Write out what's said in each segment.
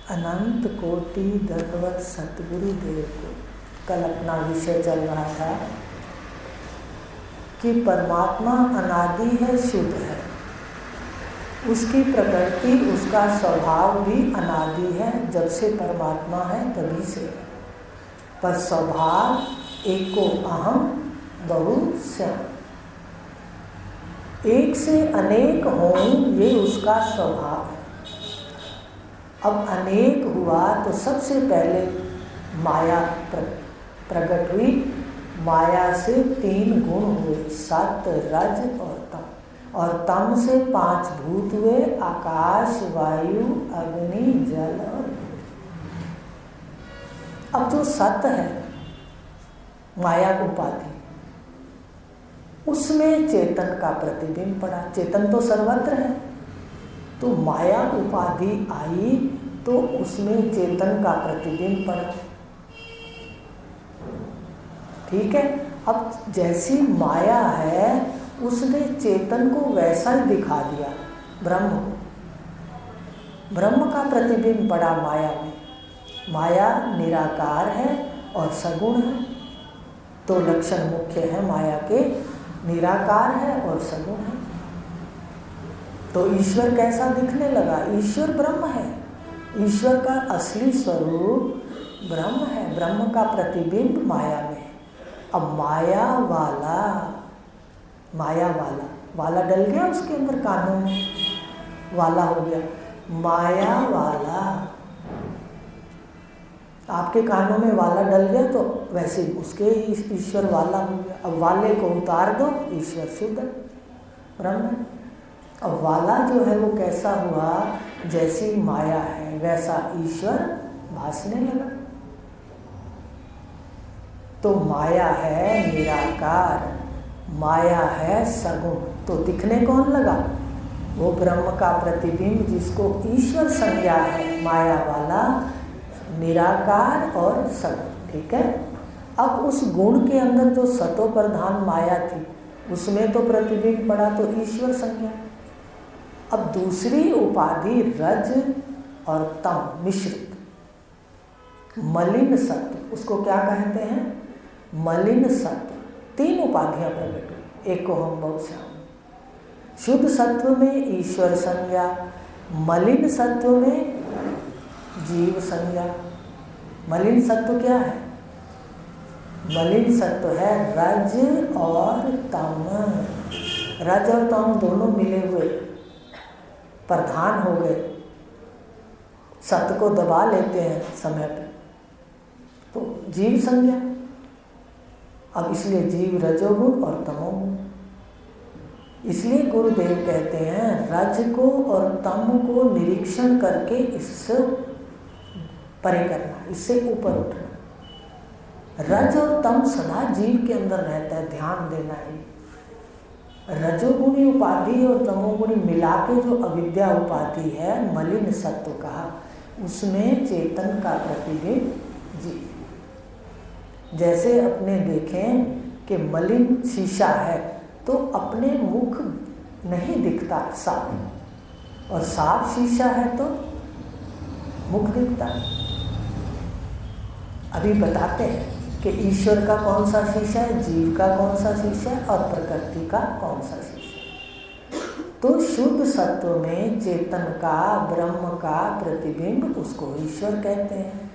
अनंत कोटि दंडवत सतगुरु देव को। कल अपना विषय चल रहा था कि परमात्मा अनादि है, शुद्ध है, उसकी प्रकृति, उसका स्वभाव भी अनादि है, जब से परमात्मा है तभी से है। पर स्वभाव एको अहम बहुश्याम, एक से अनेक हों, ये उसका स्वभाव है। अब अनेक हुआ तो सबसे पहले माया प्रकट हुई। माया से 3 गुण हुए, सत, रज और तम। और तम से 5 भूत हुए, आकाश, वायु, अग्नि, जल और भूमि। अब जो सत है, माया उपाधि, उसमें चेतन का प्रतिबिंब पड़ा। चेतन तो सर्वत्र है, तो माया उपाधि आई तो उसमें चेतन का प्रतिबिंब पड़ा। ठीक है। अब जैसी माया है, उसने चेतन को वैसा ही दिखा दिया, ब्रह्म को। ब्रह्म का प्रतिबिंब पड़ा माया में। माया निराकार है और सगुण है। तो लक्षण मुख्य है माया के, निराकार है और सगुण है। तो ईश्वर कैसा दिखने लगा? ईश्वर ब्रह्म है। ईश्वर का असली स्वरूप ब्रह्म है। ब्रह्म का प्रतिबिंब माया में है। अब माया वाला डल गया उसके अंदर, कानों में वाला हो गया। माया वाला, आपके कानों में वाला डल गया तो वैसे उसके ईश्वर वाला हो गया। अब वाले को उतार दो, ईश्वर शुद्ध है, ब्रह्म है। अब वाला जो है वो कैसा हुआ? जैसी माया है वैसा ईश्वर भासने लगा। तो माया है निराकार, माया है सगुण, तो दिखने कौन लगा? वो ब्रह्म का प्रतिबिंब, जिसको ईश्वर संज्ञा है, माया वाला, निराकार और सगुण। ठीक है। अब उस गुण के अंदर जो सतो प्रधान माया थी, उसमें तो प्रतिबिंब पड़ा, तो ईश्वर संज्ञा। अब दूसरी उपाधि रज और तम मिश्रित, मलिन सत्व, उसको क्या कहते हैं? मलिन सत्व। 3 उपाधियां प्रकट हुई, एको हम बहुश्याम। शुद्ध सत्व में ईश्वर संज्ञा, मलिन सत्व में जीव संज्ञा। मलिन सत्व क्या है? मलिन सत्व है रज और तम। रज और तम दोनों मिले हुए प्रधान हो गए, सत्य को दबा लेते हैं समय पे, तो जीव संज्ञा। अब इसलिए जीव रजोगुण और तमोगुण। इसलिए गुरुदेव कहते हैं रज को और तम को निरीक्षण करके इससे परे करना, इससे ऊपर उठना। रज और तम सदा जीव के अंदर रहता है, ध्यान देना है। रजोगुणी उपाधि और तमोगुणी मिला के जो अविद्या उपाधि है, मलिन सत्व कहा, उसमें चेतन का प्रतिबिंब जीव। जैसे अपने देखें कि मलिन शीशा है तो अपने मुख नहीं दिखता साफ, और साफ शीशा है तो मुख दिखता है। अभी बताते हैं कि ईश्वर का कौन सा शीशा है, जीव का कौन सा शीशा है और प्रकृति का कौन सा शीशा है। तो शुद्ध सत्व में चेतन का, ब्रह्म का प्रतिबिंब, उसको ईश्वर कहते हैं।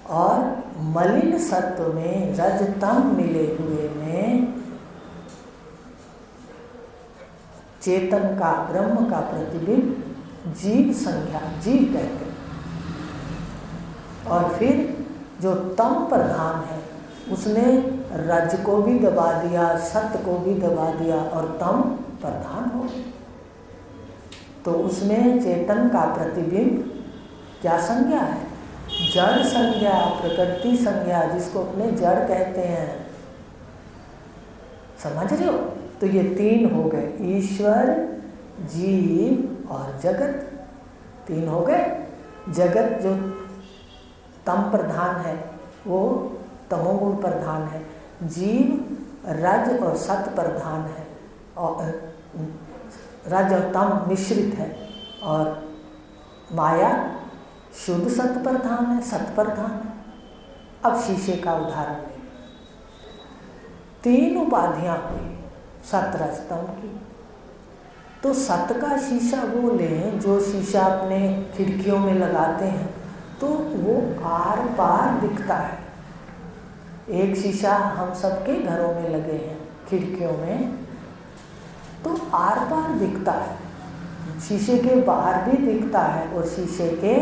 और मलिन सत्व में रजतम मिले हुए में चेतन का, ब्रह्म का प्रतिबिंब जीव संज्ञा, जीव कहते हैं। और फिर जो तम प्रधान है, उसने रज को भी दबा दिया, सत्य को भी दबा दिया और तम प्रधान हो गया। तो उसमें चेतन का प्रतिबिंब क्या संज्ञा है? जड़ संज्ञा, प्रकृति संज्ञा, जिसको अपने जड़ कहते हैं। समझ रहे हो? तो ये 3 हो गए, ईश्वर, जीव और जगत। 3 हो गए। जगत जो तम प्रधान है वो तमोगुण प्रधान है, जीव रज और सत प्रधान है, और रज और तम मिश्रित है, और माया शुद्ध सत प्रधान है, सत प्रधान है। अब शीशे का उदाहरण लें। 3 उपाधियां हुई सत रज तम की। तो सत का शीशा वो लें जो शीशा अपने खिड़कियों में लगाते हैं तो वो आर पार दिखता है। एक शीशा हम सबके घरों में लगे हैं खिड़कियों में, तो आर पार दिखता है। शीशे के बाहर भी दिखता है और शीशे के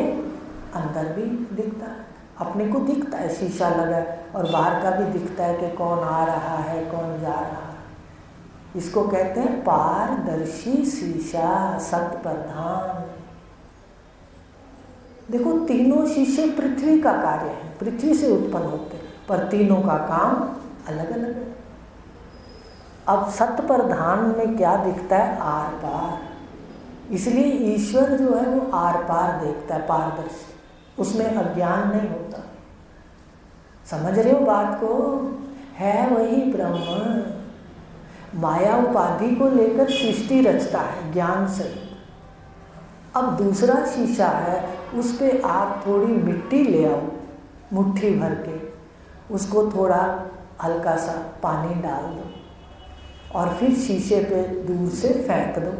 अंदर भी दिखता है। अपने को दिखता है शीशा लगा है और बाहर का भी दिखता है कि कौन आ रहा है कौन जा रहा है। इसको कहते हैं पारदर्शी शीशा, सत प्रधान। देखो तीनों शीशे पृथ्वी का कार्य है, पृथ्वी से उत्पन्न होते हैं, पर तीनों का काम अलग अलग है। अब सत प्रधान में क्या दिखता है? आर पार। इसलिए ईश्वर जो है वो आर पार देखता है, पारदर्शी, उसमें अज्ञान नहीं होता। समझ रहे हो बात को? है वही ब्रह्म। माया उपाधि को लेकर सृष्टि रचता है ज्ञान से। अब दूसरा शीशा है, उस पे आप थोड़ी मिट्टी ले आओ मुट्ठी भर के, उसको थोड़ा हल्का सा पानी डाल दो और फिर शीशे पे दूर से फेंक दो।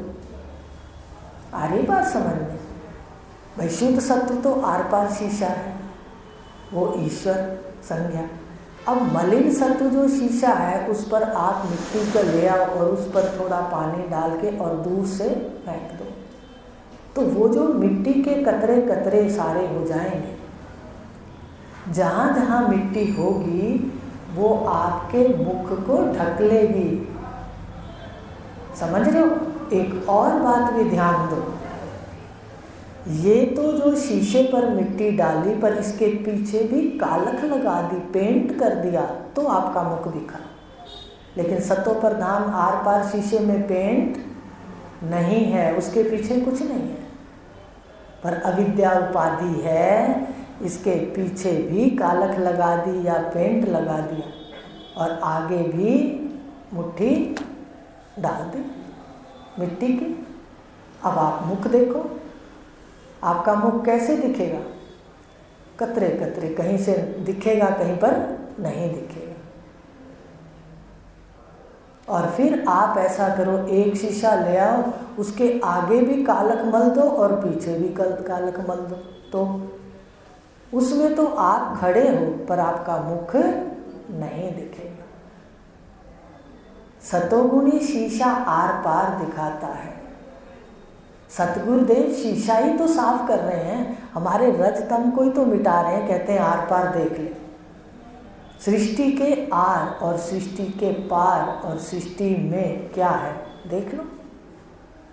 आ रही बात समझ में? भाई शुद्ध सत्व तो आर पार शीशा है, वो ईश्वर संज्ञा। अब मलिन सत्व जो शीशा है उस पर आप मिट्टी को ले आओ और उस पर थोड़ा पानी डाल के और दूर से फेंक दो, तो वो जो मिट्टी के कतरे कतरे सारे हो जाएंगे। जहाँ जहाँ मिट्टी होगी वो आपके मुख को ढक लेगी। समझ रहे हो? एक और बात भी ध्यान दो, ये तो जो शीशे पर मिट्टी डाली पर इसके पीछे भी कालख लगा दी, पेंट कर दिया तो आपका मुख दिखा। लेकिन सत्व प्रधान आर पार शीशे में पेंट नहीं है, उसके पीछे कुछ नहीं है, पर अविद्या उपाधि है, इसके पीछे भी कालख लगा दी या पेंट लगा दिया और आगे भी मुट्ठी डाल दी मिट्टी की। अब आप मुख देखो, आपका मुख कैसे दिखेगा? कतरे कतरे, कहीं से दिखेगा कहीं पर नहीं दिखेगा। और फिर आप ऐसा करो, एक शीशा ले आओ, उसके आगे भी कालख मल दो और पीछे भी कालख मल दो, तो उसमें तो आप खड़े हो पर आपका मुख नहीं दिखेगा। सतोगुणी शीशा आर पार दिखाता है। सतगुरुदेव शीशा ही तो साफ कर रहे हैं, हमारे रजतम को ही तो मिटा रहे हैं। कहते हैं आर पार देख ले। सृष्टि के आर और सृष्टि के पार और सृष्टि में क्या है देख लो।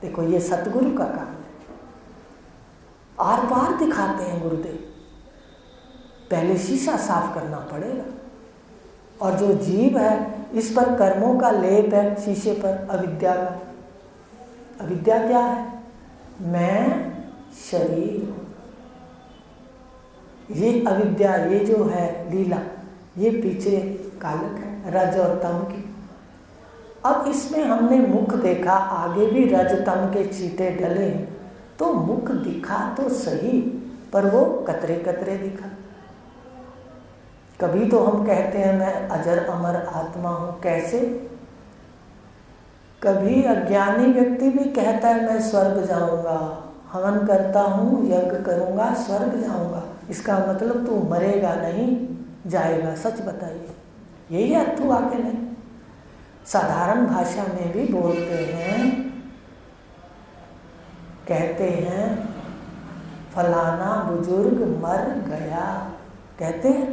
देखो ये सतगुरु का काम है, आर पार दिखाते हैं गुरुदेव। पहले शीशा साफ करना पड़ेगा। और जो जीव है इस पर कर्मों का लेप है, शीशे पर अविद्या का। अविद्या क्या है? मैं शरीर हूँ। ये अविद्या, ये जो है लीला, ये पीछे कालक है रज और तम की। अब इसमें हमने मुख देखा, आगे भी रज तम के चीटे डले हैं, तो मुख दिखा तो सही पर वो कतरे कतरे दिखा। कभी तो हम कहते हैं मैं अजर अमर आत्मा हूँ, कैसे? कभी अज्ञानी व्यक्ति भी कहता है मैं स्वर्ग जाऊंगा, हवन करता हूँ, यज्ञ करूंगा, स्वर्ग जाऊंगा। इसका मतलब तू मरेगा नहीं, जाएगा। सच बताइए, यही अर्थ हुआ कि नहीं? साधारण भाषा में भी बोलते हैं, कहते हैं फलाना बुजुर्ग मर गया। कहते हैं,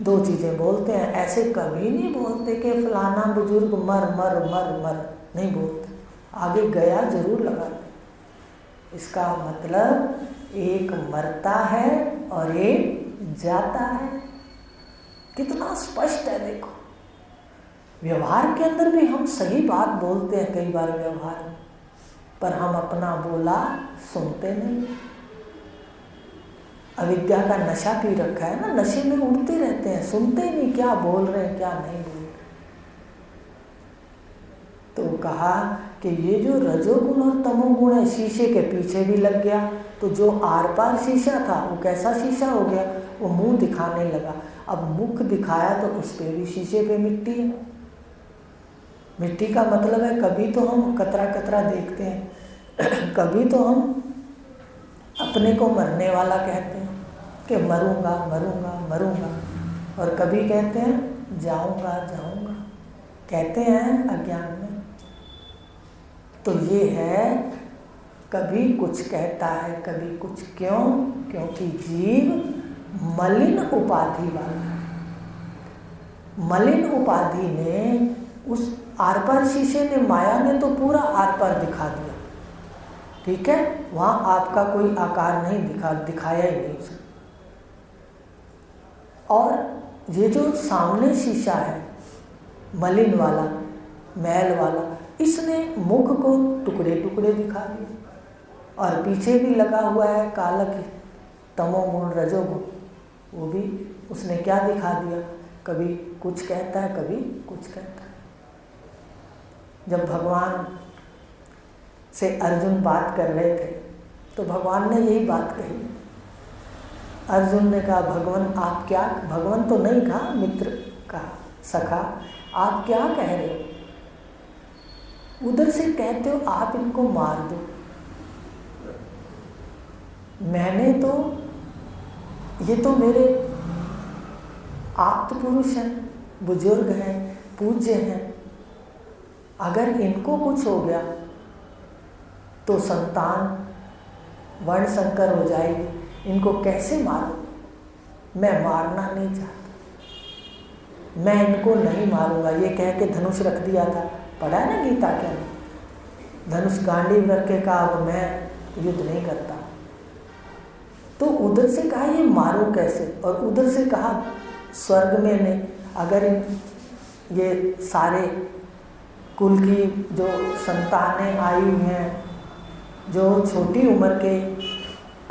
दो चीज़ें बोलते हैं। ऐसे कभी नहीं बोलते कि फलाना बुजुर्ग मर मर मर मर, नहीं बोलते। आगे गया जरूर लगाते। इसका मतलब एक मरता है और एक जाता है। कितना स्पष्ट है देखो। व्यवहार के अंदर भी हम सही बात बोलते हैं कई बार व्यवहार में, पर हम अपना बोला सुनते नहीं। अविद्या का नशा पी रखा है ना, नशे में उड़ते रहते हैं, सुनते ही नहीं क्या बोल रहे हैं क्या नहीं बोल रहे। तो कहा कि ये जो रजोगुण और तमोगुण है शीशे के पीछे भी लग गया, तो जो आर पार शीशा था वो कैसा शीशा हो गया, वो मुंह दिखाने लगा। अब मुख दिखाया तो उस पे भी शीशे पे मिट्टी है। मिट्टी का मतलब है कभी तो हम कतरा कतरा देखते हैं, कभी तो हम अपने को मरने वाला कहते हैं कि मरूंगा मरूंगा मरूंगा, और कभी कहते हैं जाऊंगा जाऊंगा, कहते हैं अज्ञान में। तो ये है कभी कुछ कहता है कभी कुछ। क्यों? क्योंकि जीव मलिन उपाधि वाला है। मलिन उपाधि ने उस आर पार शीशे ने, माया ने तो पूरा आर पार दिखा दिया, ठीक है, वहाँ आपका कोई आकार नहीं दिखाया ही नहीं उसे। और ये जो सामने शीशा है मलिन वाला, मैल वाला, इसने मुख को टुकड़े टुकड़े दिखा दिए, और पीछे भी लगा हुआ है कालक, तमोगुण रजोगुण, वो भी उसने क्या दिखा दिया, कभी कुछ कहता है कभी कुछ कहता है। जब भगवान से अर्जुन बात कर रहे थे तो भगवान ने यही बात कही। अर्जुन ने कहा भगवान आप क्या, भगवान तो नहीं कहा, मित्र कहा, सखा आप क्या कह रहे हो, उधर से कहते हो आप इनको मार दो। मैंने तो, ये तो मेरे आप्त पुरुष हैं, बुजुर्ग हैं, पूज्य हैं, अगर इनको कुछ हो गया तो संतान वर्ण संकर हो जाएगी, इनको कैसे मारूं? मैं मारना नहीं चाहता, मैं इनको नहीं मारूंगा, ये कह के धनुष रख दिया था, पढ़ा है ना गीता के अंदर, धनुष गांडीव रख के कहा अब मैं युद्ध नहीं करता। तो उधर से कहा ये मारो कैसे, और उधर से कहा स्वर्ग में ने अगर ये सारे कुल की जो संतानें आई हुई हैं, जो छोटी उम्र के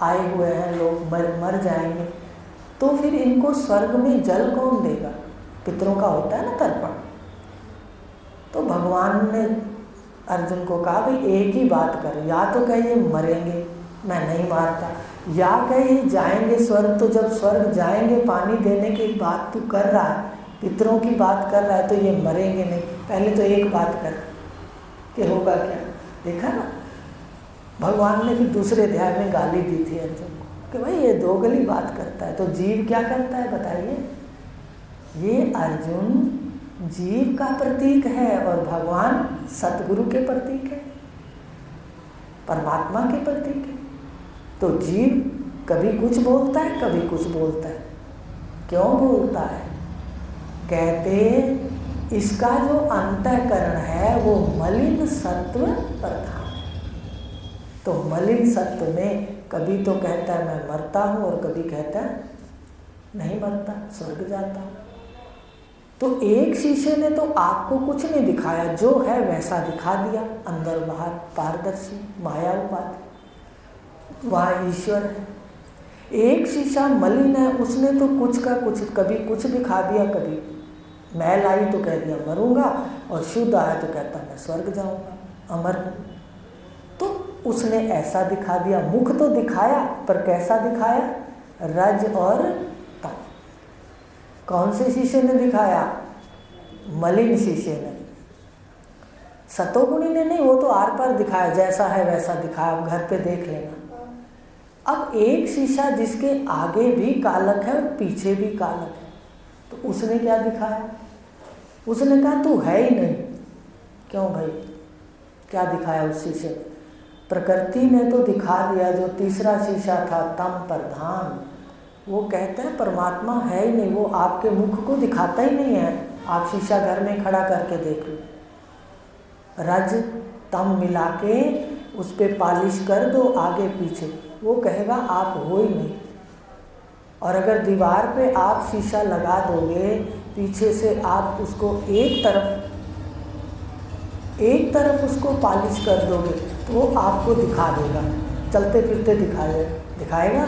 आए हुए हैं लोग मर जाएंगे, तो फिर इनको स्वर्ग में जल कौन देगा? पितरों का होता है ना तर्पण। तो भगवान ने अर्जुन को कहा भाई एक ही बात करो, या तो कहिए मरेंगे मैं नहीं मारता, या कहिए जाएंगे स्वर्ग, तो जब स्वर्ग जाएंगे पानी देने की बात तू कर रहा है, पितरों की बात कर रहा है, तो ये मरेंगे नहीं, पहले तो एक बात कर कि होगा क्या। देखा ना, भगवान ने फिर दूसरे अध्याय में गाली दी थी अर्जुन को कि भाई ये दो गली बात करता है। तो जीव क्या करता है बताइए? ये अर्जुन जीव का प्रतीक है और भगवान सतगुरु के प्रतीक है, परमात्मा के प्रतीक है। तो जीव कभी कुछ बोलता है कभी कुछ बोलता है। क्यों बोलता है? कहते इसका जो अंतःकरण है वो मलिन सत्व प्रधान। तो मलिन सत्व में कभी तो कहता है मैं मरता हूँ और कभी कहता है नहीं मरता, स्वर्ग जाता हूँ। तो एक शीशे ने तो आपको कुछ नहीं दिखाया, जो है वैसा दिखा दिया, अंदर बाहर पारदर्शी माया उपाधि, वहाँ ईश्वर है। एक शीशा मलिन है, उसने तो कुछ का कुछ, कभी कुछ दिखा दिया, कभी मैल आई तो कह दिया मरूंगा, और शुद्ध आया तो कहता मैं स्वर्ग जाऊंगा, अमर हूँ। तो उसने ऐसा दिखा दिया, मुख तो दिखाया पर कैसा दिखाया? रज और तम। कौन से शीशे ने दिखाया? मलिन शीशे ने। सतोगुणी ने नहीं, वो तो आर पार दिखाया, जैसा है वैसा दिखाया, आप घर पे देख लेना। अब एक शीशा जिसके आगे भी कालक है और पीछे भी कालक है, तो उसने क्या दिखाया? उसने कहा तू है ही नहीं। क्यों भाई, क्या दिखाया उस शीशे ने? प्रकृति ने तो दिखा दिया, जो तीसरा शीशा था तम प्रधान, वो कहता है परमात्मा है ही नहीं, वो आपके मुख को दिखाता ही नहीं है। आप शीशा घर में खड़ा करके देख लो, रज तम मिला के उस पर पॉलिश कर दो आगे पीछे, वो कहेगा आप हो ही नहीं। और अगर दीवार पे आप शीशा लगा दोगे, पीछे से आप उसको एक तरफ उसको पॉलिश कर दोगे, तो वो आपको दिखा देगा, चलते फिरते दिखाएगा।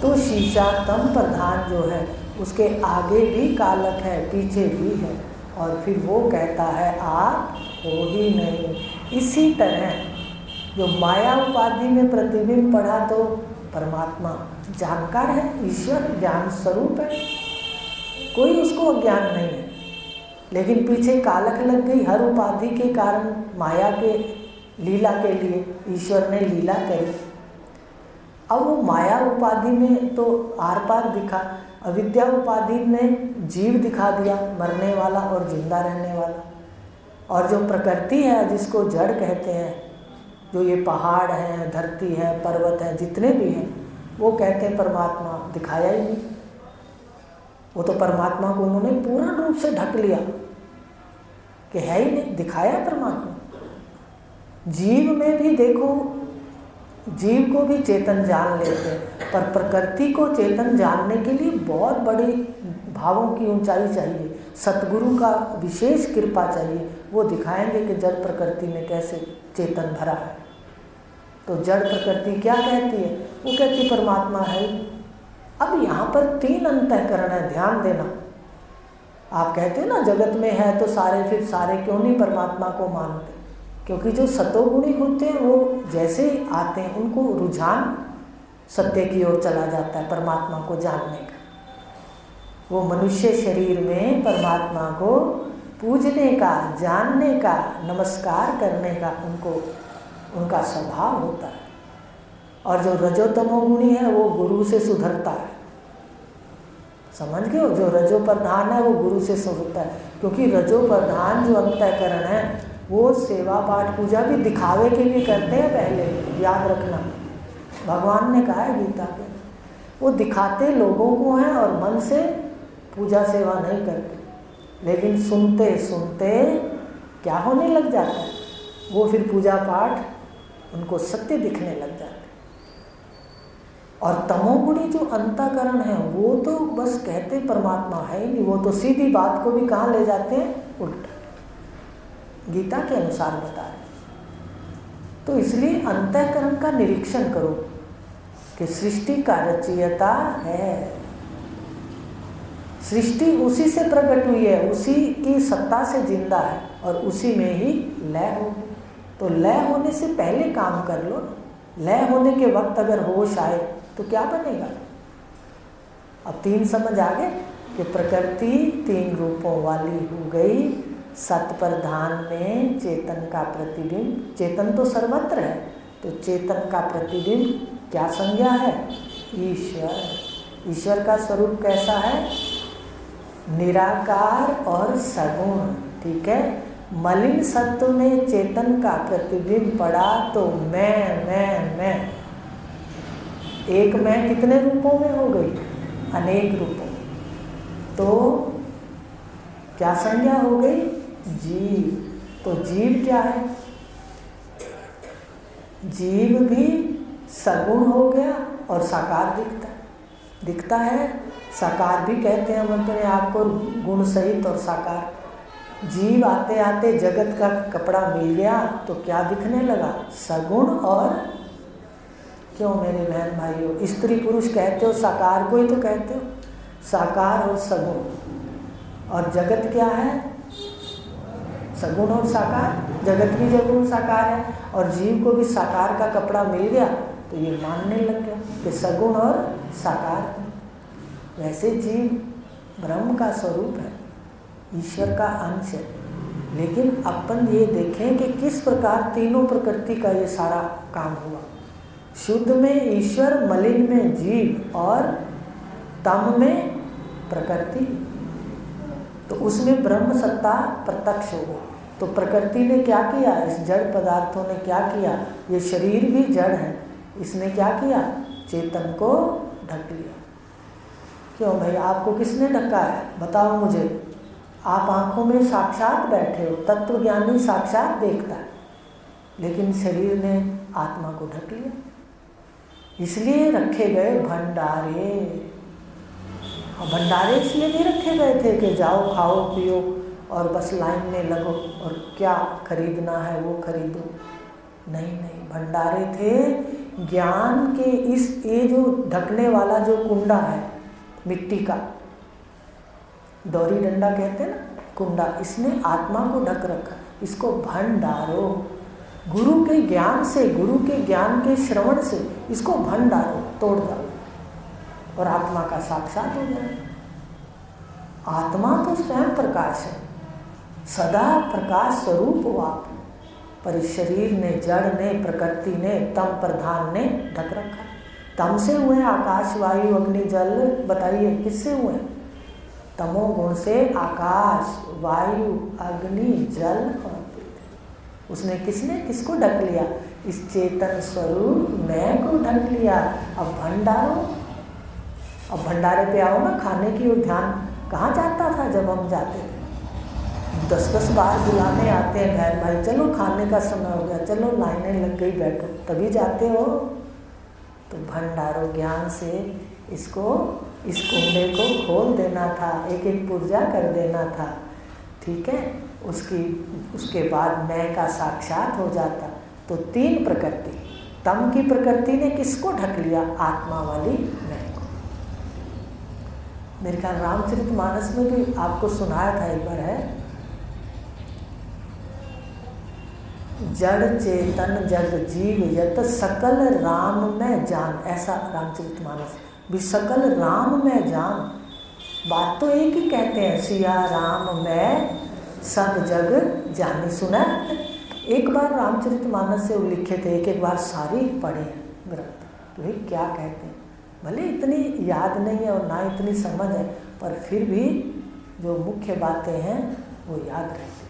तो शीशा तम प्रधान जो है, उसके आगे भी कालक है, पीछे भी है, और फिर वो कहता है आप हो ही नहीं। इसी तरह जो माया उपाधि में प्रतिबिंब पड़ा तो परमात्मा जानकार है, ईश्वर ज्ञान स्वरूप है, कोई उसको अज्ञान नहीं है। लेकिन पीछे कालख लग गई हर उपाधि के कारण, माया के लीला के लिए ईश्वर ने लीला करी। अब वो माया उपाधि में तो आर पार दिखा, अविद्या उपाधि ने जीव दिखा दिया, मरने वाला और जिंदा रहने वाला। और जो प्रकृति है जिसको जड़ कहते हैं, जो ये पहाड़ हैं, धरती है, पर्वत है, जितने भी हैं, वो कहते हैं परमात्मा, दिखाया ही नहीं। वो तो परमात्मा को उन्होंने पूर्ण रूप से ढक लिया कि है ही नहीं, दिखाया परमात्मा। जीव में भी देखो, जीव को भी चेतन जान लेते हैं, पर प्रकृति को चेतन जानने के लिए बहुत बड़ी भावों की ऊंचाई चाहिए, सतगुरु का विशेष कृपा चाहिए। वो दिखाएंगे कि जड़ प्रकृति में कैसे चेतन भरा है। तो जड़ प्रकृति क्या कहती है? वो कहती परमात्मा है। अब यहाँ पर 3 अंतःकरण है, ध्यान देना। आप कहते हो ना जगत में है तो सारे, फिर सारे क्यों नहीं परमात्मा को मानते? क्योंकि जो सतोगुणी होते हैं वो जैसे आते हैं उनको रुझान सत्य की ओर चला जाता है, परमात्मा को जानने का। वो मनुष्य शरीर में परमात्मा को पूजने का, जानने का, नमस्कार करने का उनको उनका स्वभाव होता है। और जो रजोतमो गुणी है वो गुरु से सुधरता है। समझ गए हो? जो रजो प्रधान है वो गुरु से सुधरता है, क्योंकि रजो प्रधान जो अंतःकरण है वो सेवा पाठ पूजा भी दिखावे के लिए करते हैं। पहले याद रखना, भगवान ने कहा है गीता में, वो दिखाते लोगों को हैं और मन से पूजा सेवा नहीं करते। लेकिन सुनते सुनते क्या होने लग जाता है, वो फिर पूजा पाठ उनको सत्य दिखने लग जाता है। और तमोगुणी जो अंतःकरण है वो तो बस कहते परमात्मा है ही नहीं, वो तो सीधी बात को भी कहाँ ले जाते हैं, उल्टा, गीता के अनुसार बता रहे। तो इसलिए अंतःकरण का निरीक्षण करो कि सृष्टि का रचयिता है, सृष्टि उसी से प्रकट हुई है, उसी की सत्ता से जिंदा है और उसी में ही लय होगी। तो लय होने से पहले काम कर लो। लय होने के वक्त अगर होश आए तो क्या बनेगा? अब 3 समझ आ गए कि प्रकृति 3 रूपों वाली हो गई। सत प्रधान में चेतन का प्रतिबिंब, चेतन तो सर्वत्र है, तो चेतन का प्रतिबिंब क्या संज्ञा है? ईश्वर। ईश्वर का स्वरूप कैसा है? निराकार और सगुण। ठीक है, मलिन सत्व में चेतन का प्रतिबिंब पड़ा तो मैं एक मैं कितने रूपों में हो गई? अनेक रूपों। तो क्या संज्ञा हो गई? जीव। तो जीव क्या है? जीव भी सगुण हो गया और साकार दिखता है। साकार भी कहते हैं हम अपने आप को गुण सहित और साकार। जीव आते आते जगत का कपड़ा मिल गया तो क्या दिखने लगा? सगुण और, क्यों मेरे बहन भाइयों, स्त्री पुरुष कहते हो, साकार को ही तो कहते हो, साकार और सगुण। और जगत क्या है? सगुण और साकार। जगत भी सगुण साकार है और जीव को भी साकार का कपड़ा मिल गया तो ये मानने लग गया कि सगुण और साकार। वैसे जीव ब्रह्म का स्वरूप है, ईश्वर का अंश है। लेकिन अपन ये देखें कि किस प्रकार तीनों प्रकृति का ये सारा काम हुआ। शुद्ध में ईश्वर, मलिन में जीव और तम में प्रकृति। तो उसमें ब्रह्म सत्ता प्रत्यक्ष हो। तो प्रकृति ने क्या किया? इस जड़ पदार्थों ने क्या किया? ये शरीर भी जड़ है, इसने क्या किया? चेतन को ढक लिया। क्यों भाई, आपको किसने ढका है? बताओ मुझे। आप आंखों में साक्षात बैठे हो, तत्वज्ञानी साक्षात देखता है, लेकिन शरीर ने आत्मा को ढक लिया। इसलिए रखे गए भंडारे। और भंडारे इसलिए नहीं रखे गए थे कि जाओ खाओ पियो और बस लाइन में लगो और क्या खरीदना है वो खरीदो। नहीं, भंडारे थे ज्ञान के। इस ये जो ढकने वाला जो कुंडा है मिट्टी का, डोरी डंडा कहते हैं ना, कुंडा, इसने आत्मा को ढक रखा। इसको भंडारो। गुरु के ज्ञान से, गुरु के ज्ञान के श्रवण से इसको भंडारो, तोड़ दो और आत्मा का साक्षात हो जाए। आत्मा तो स्वयं प्रकाश है, सदा प्रकाश स्वरूप हो आप, पर इस शरीर ने, जड़ ने, प्रकृति ने, तम प्रधान ने ढक रखा। तम से हुए आकाश, वायु, अग्नि, जल। बताइए किससे हुए? तमोगुण से आकाश, वायु, अग्नि, जल और पृथ्वी। उसने किसको ढक लिया? इस चेतन स्वरूप मैं को ढक लिया। अब भंडारो, अब भंडारे पे आओ ना। खाने की ओर ध्यान कहाँ जाता था जब हम जाते थे? 10-10 बार बुलाने आते हैं बहन भाई, चलो खाने का समय हो गया, चलो लाइनें लग गई, बैठो, तभी जाते हो। तो भंडारो ज्ञान से इसको, इस कुंडे को खोल देना था, एक एक पुर्जा कर देना था, ठीक है। उसके बाद मैं का साक्षात हो जाता। तो 3 प्रकृति, तम की प्रकृति ने किसको ढक लिया? आत्मा वाली मैं को। मेरे ख्याल रामचरितमानस में भी आपको सुनाया था एक बार, है जड़ चेतन जग जीव यत सकल राम में जान, ऐसा रामचरितमानस भी, सकल राम में जान। बात तो एक ही कहते हैं, सिया राम में सब जग जानी। सुना एक बार रामचरितमानस से लिखे थे, एक बार सारी पढ़े ग्रंथ, तो ये क्या कहते हैं। भले इतनी याद नहीं है और ना इतनी समझ है, पर फिर भी जो मुख्य बातें हैं वो याद रहती।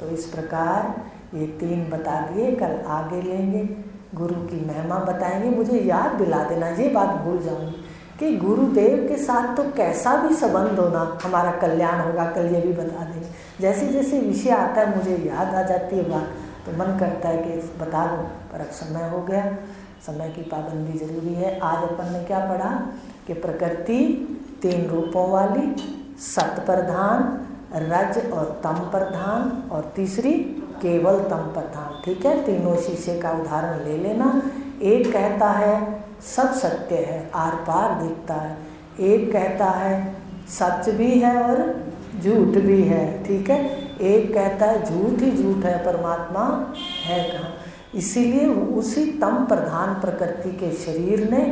तो इस प्रकार ये 3 बता दिए, कल आगे लेंगे। गुरु की महिमा बताएंगे। मुझे याद दिला देना, ये बात भूल जाऊंगी कि गुरुदेव के साथ तो कैसा भी संबंध होना हमारा कल्याण होगा। कल ये भी बता देंगे। जैसे जैसे विषय आता है मुझे याद आ जाती है बात, तो मन करता है कि बता दूं, पर अब समय हो गया। समय की पाबंदी जरूरी है। आज अपन ने क्या पढ़ा कि प्रकृति 3 रूपों वाली, सत प्रधान, रज और तम प्रधान, और तीसरी केवल तम प्रधान, ठीक है। तीनों शीशे का उदाहरण ले लेना। एक कहता है सब सत्य है, आर पार दिखता है। एक कहता है सच भी है और झूठ भी है, ठीक है। एक कहता है झूठ ही झूठ है, परमात्मा है कहाँ। इसीलिए उसी तम प्रधान प्रकृति के शरीर ने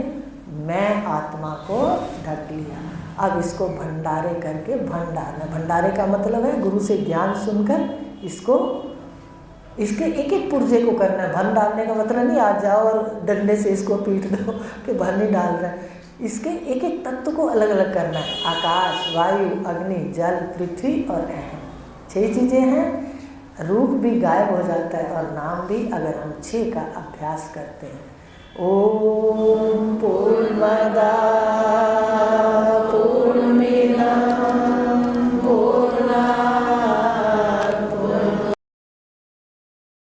मैं आत्मा को ढक लिया। अब इसको भंडारे करके भंडारना। भंडारे का मतलब है गुरु से ज्ञान सुनकर इसके एक एक पुर्जे को करना है। भन डालने का मतलब नहीं आ जाओ और डंडे से इसको पीट दो कि भन नहीं डाल रहा है। इसके एक एक तत्व को अलग अलग करना है। आकाश, वायु, अग्नि, जल, पृथ्वी और अहम, 6 चीज़ें हैं। रूप भी गायब हो जाता है और नाम भी, अगर हम 6 का अभ्यास करते हैं। ओम पूर्णमदः